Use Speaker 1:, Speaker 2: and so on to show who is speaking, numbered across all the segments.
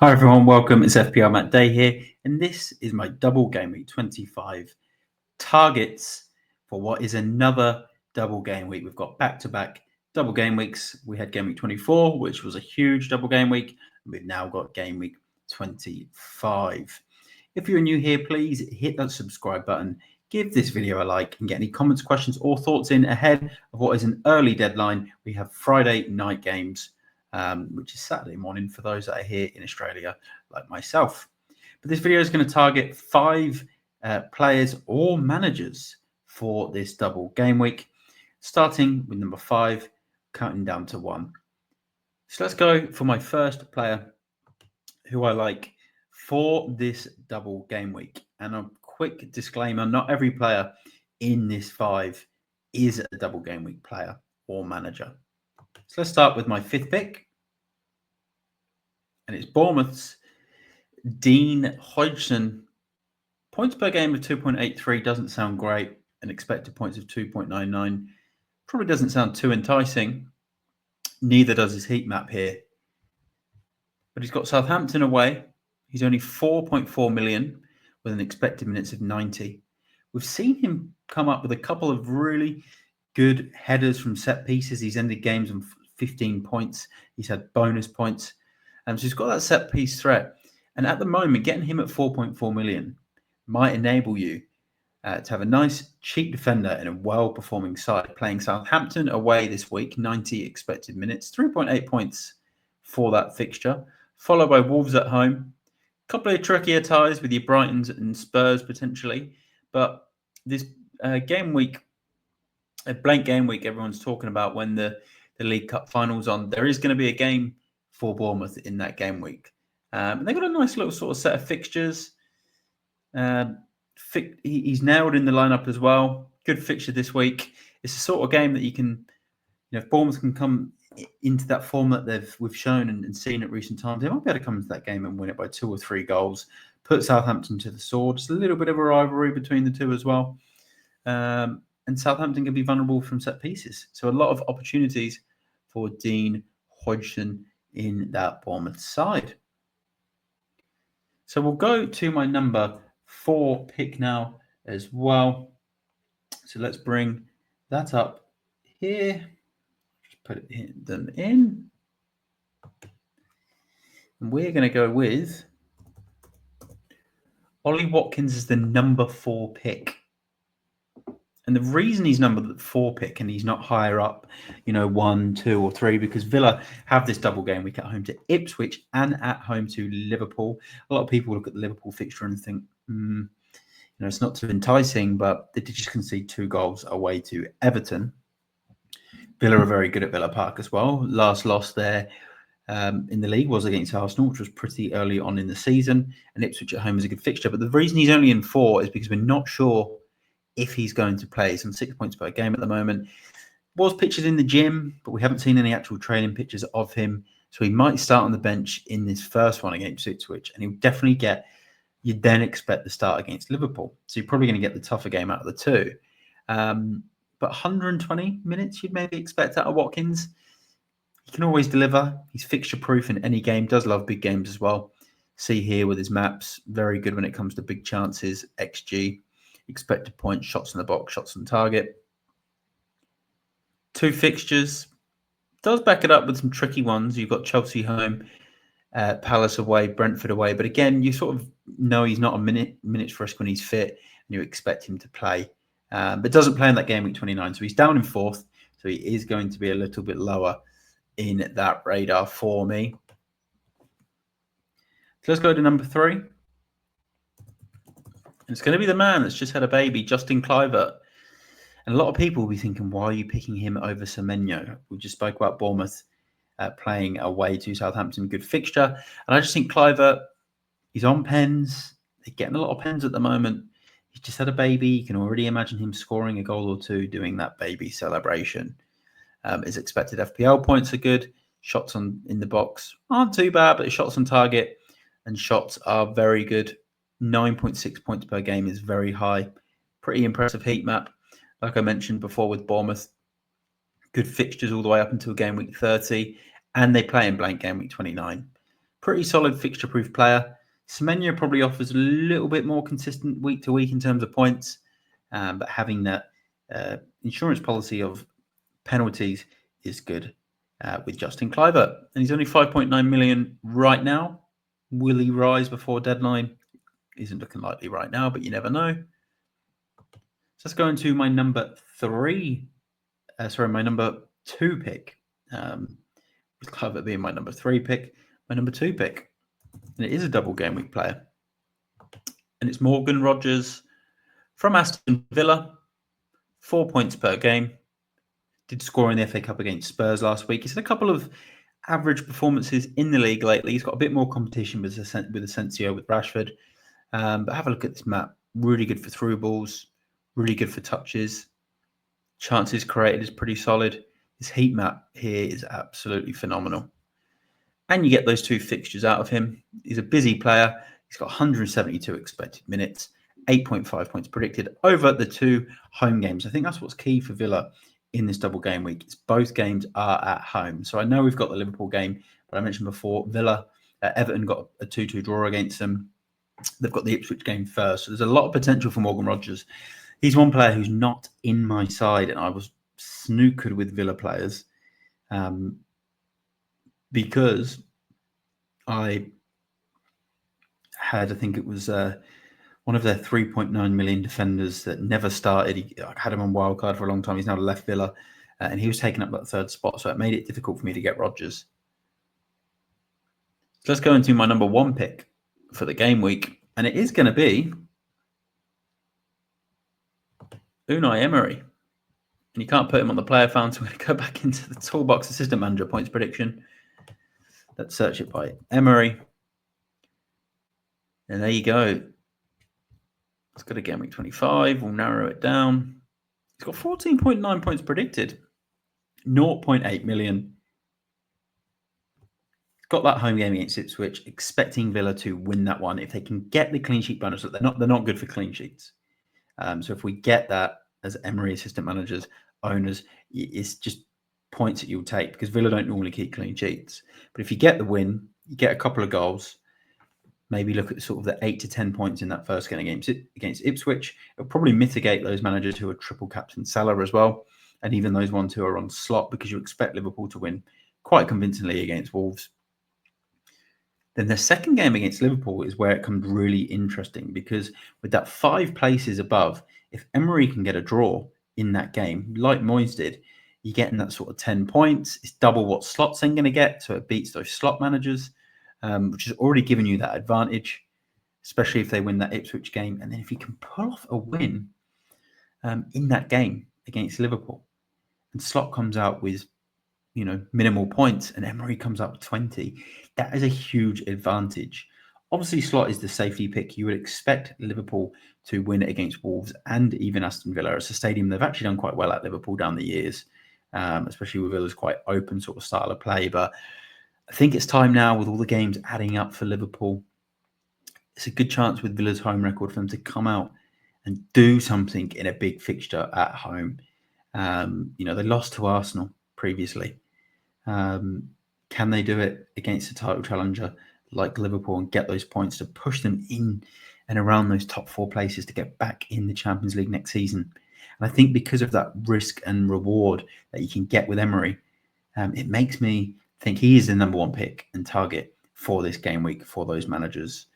Speaker 1: Hi everyone, welcome. It's FPLMattDay here, and this is my double game week 25 targets for what is another double game week. We've got back-to-back double game weeks. We had game week 24, which was a huge double game week. We've now got game week 25. If you're new here, please hit that subscribe button, give this video a like, and get any comments, questions, or thoughts in ahead of what is an early deadline. We have Friday night games, which is Saturday morning for those that are here in Australia, like myself. But this video is going to target 5 players or managers for this double game week, starting with number 5, counting down to 1. So let's go for my first player who I like for this double game week. And a quick disclaimer, not every player in this 5 is a double game week player or manager. So let's start with my 5th pick. And it's Bournemouth's Dean Hodgson. Points per game of 2.83 doesn't sound great. And expected points of 2.99 probably doesn't sound too enticing. Neither does his heat map here. But he's got Southampton away. He's only 4.4 million with an expected minutes of 90. We've seen him come up with a couple of really good headers from set pieces. He's ended games on 15 points. He's had bonus points. So he's got that set piece threat. And at the moment, getting him at 4.4 million might enable you to have a nice, cheap defender in a well-performing side. Playing Southampton away this week, 90 expected minutes, 3.8 points for that fixture. Followed by Wolves at home. A couple of trickier ties with your Brightons and Spurs potentially. But this game week, a blank game week everyone's talking about when the League Cup final's on, there is going to be a game for Bournemouth in that game week. They've got a nice little sort of set of fixtures. He's nailed in the lineup as well. Good fixture this week. It's the sort of game that you can, if Bournemouth can come into that form that we've shown and seen at recent times, they might be able to come into that game and win it by 2 or 3 goals. Put Southampton to the sword. It's a little bit of a rivalry between the two as well. And Southampton can be vulnerable from set pieces. So a lot of opportunities for Dean Hodgson in that Bournemouth side. So we'll go to my number 4 pick now as well. So let's bring that up here. Just put them in. And we're going to go with Ollie Watkins as the number 4 pick. And the reason he's number 4 pick and he's not higher up, 1, 2, or 3, because Villa have this double game week at home to Ipswich and at home to Liverpool. A lot of people look at the Liverpool fixture and think, it's not too enticing, but they did just concede 2 goals away to Everton. Villa are very good at Villa Park as well. Last loss there in the league was against Arsenal, which was pretty early on in the season. And Ipswich at home is a good fixture. But the reason he's only in 4 is because we're not sure if he's going to play. He's on 6 points per game at the moment. Was pictured in the gym, but we haven't seen any actual training pictures of him. So he might start on the bench in this first one against Ipswich. And he'll definitely you'd then expect the start against Liverpool. So you're probably going to get the tougher game out of the 2. But 120 minutes you'd maybe expect out of Watkins. He can always deliver. He's fixture-proof in any game. Does love big games as well. See here with his maps. Very good when it comes to big chances. XG. Expected points, shots in the box, shots on target. 2 fixtures. Does back it up with some tricky ones. You've got Chelsea home, Palace away, Brentford away. But again, you sort of know he's not a minutes risk when he's fit, and you expect him to play. But doesn't play in that game week 29. So he's down in 4th. So he is going to be a little bit lower in that radar for me. So let's go to number 3. It's going to be the man that's just had a baby, Justin Kluivert. And a lot of people will be thinking, why are you picking him over Semenyo? We just spoke about Bournemouth playing away to Southampton. Good fixture. And I just think Kluivert, he's on pens. They're getting a lot of pens at the moment. He's just had a baby. You can already imagine him scoring a goal or 2 doing that baby celebration. His expected FPL points are good. Shots in the box aren't too bad, but shots on target and shots are very good. 9.6 points per game is very high. Pretty impressive heat map. Like I mentioned before with Bournemouth, good fixtures all the way up until game week 30. And they play in blank game week 29. Pretty solid fixture-proof player. Semenya probably offers a little bit more consistent week to week in terms of points, but having that insurance policy of penalties is good with Justin Kluivert. And he's only 5.9 million right now. Will he rise before deadline? Isn't looking likely right now, but you never know. So let's go into my number my number 2 pick. With Kluivert being my number 3 pick, my number 2 pick. And it is a double game week player. And it's Morgan Rogers from Aston Villa. 4 points per game. Did score in the FA Cup against Spurs last week. He's had a couple of average performances in the league lately. He's got a bit more competition with Asensio, with Rashford. But have a look at this map. Really good for through balls. Really good for touches. Chances created is pretty solid. This heat map here is absolutely phenomenal. And you get those 2 fixtures out of him. He's a busy player. He's got 172 expected minutes, 8.5 points predicted over the 2 home games. I think that's what's key for Villa in this double game week. It's both games are at home. So I know we've got the Liverpool game, but I mentioned before, Villa, Everton got a 2-2 draw against them. They've got the Ipswich game first. So there's a lot of potential for Morgan Rogers. He's one player who's not in my side, and I was snookered with Villa players because I had, I think it was one of their 3.9 million defenders that never started. I had him on wildcard for a long time. He's now left Villa, and he was taking up that 3rd spot, so it made it difficult for me to get Rogers. So let's go into my number 1 pick for the game week, and it is going to be Unai Emery. And you can't put him on the player found, so we're going to go back into the toolbox assistant manager points prediction. Let's search it by Emery. And there you go. Let's go to game week 25. We'll narrow it down. He's got 14.9 points predicted. 0.8 million. Got that home game against Ipswich, expecting Villa to win that one. If they can get the clean sheet bonus, they're not good for clean sheets. So if we get that as Emery assistant managers, owners, it's just points that you'll take, because Villa don't normally keep clean sheets. But if you get the win, you get a couple of goals, maybe look at sort of the 8 to 10 points in that first game against Ipswich. It'll probably mitigate those managers who are triple captain Salah as well, and even those ones who are on slot, because you expect Liverpool to win quite convincingly against Wolves. Then the second game against Liverpool is where it comes really interesting, because with that 5 places above, if Emery can get a draw in that game, like Moyes did, you're getting that sort of 10 points. It's double what Slot's then going to get, so it beats those slot managers, which has already given you that advantage, especially if they win that Ipswich game. And then if you can pull off a win in that game against Liverpool, and Slot comes out with minimal points, and Emery comes out with 20, that is a huge advantage. Obviously, Slot is the safety pick. You would expect Liverpool to win against Wolves and even Aston Villa. It's a stadium they've actually done quite well at, Liverpool, down the years, especially with Villa's quite open sort of style of play. But I think it's time now, with all the games adding up for Liverpool, it's a good chance with Villa's home record for them to come out and do something in a big fixture at home. They lost to Arsenal previously. Can they do it against a title challenger like Liverpool and get those points to push them in and around those top 4 places to get back in the Champions League next season? And I think because of that risk and reward that you can get with Emery, it makes me think he is the number 1 pick and target for this game week for those managers.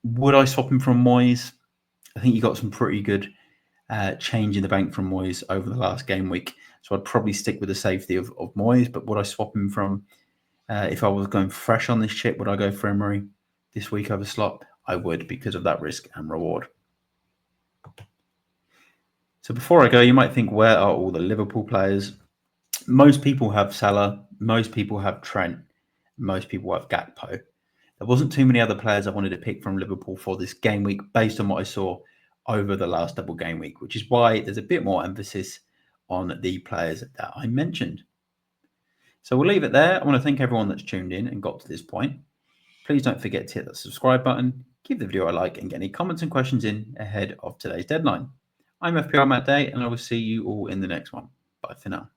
Speaker 1: Would I swap him from Moyes? I think you got some pretty good change in the bank from Moyes over the last game week. So I'd probably stick with the safety of Moyes. But would I swap him from, if I was going fresh on this chip, would I go for Emery this week over Slot? I would, because of that risk and reward. So before I go, you might think, where are all the Liverpool players? Most people have Salah. Most people have Trent. Most people have Gakpo. There wasn't too many other players I wanted to pick from Liverpool for this game week based on what I saw over the last double game week, which is why there's a bit more emphasis on the players that I mentioned. So we'll leave it there. I want to thank everyone that's tuned in and got to this point. Please don't forget to hit that subscribe button, give the video a like, and get any comments and questions in ahead of today's deadline. I'm FPLMattDay, and I will see you all in the next one. Bye for now.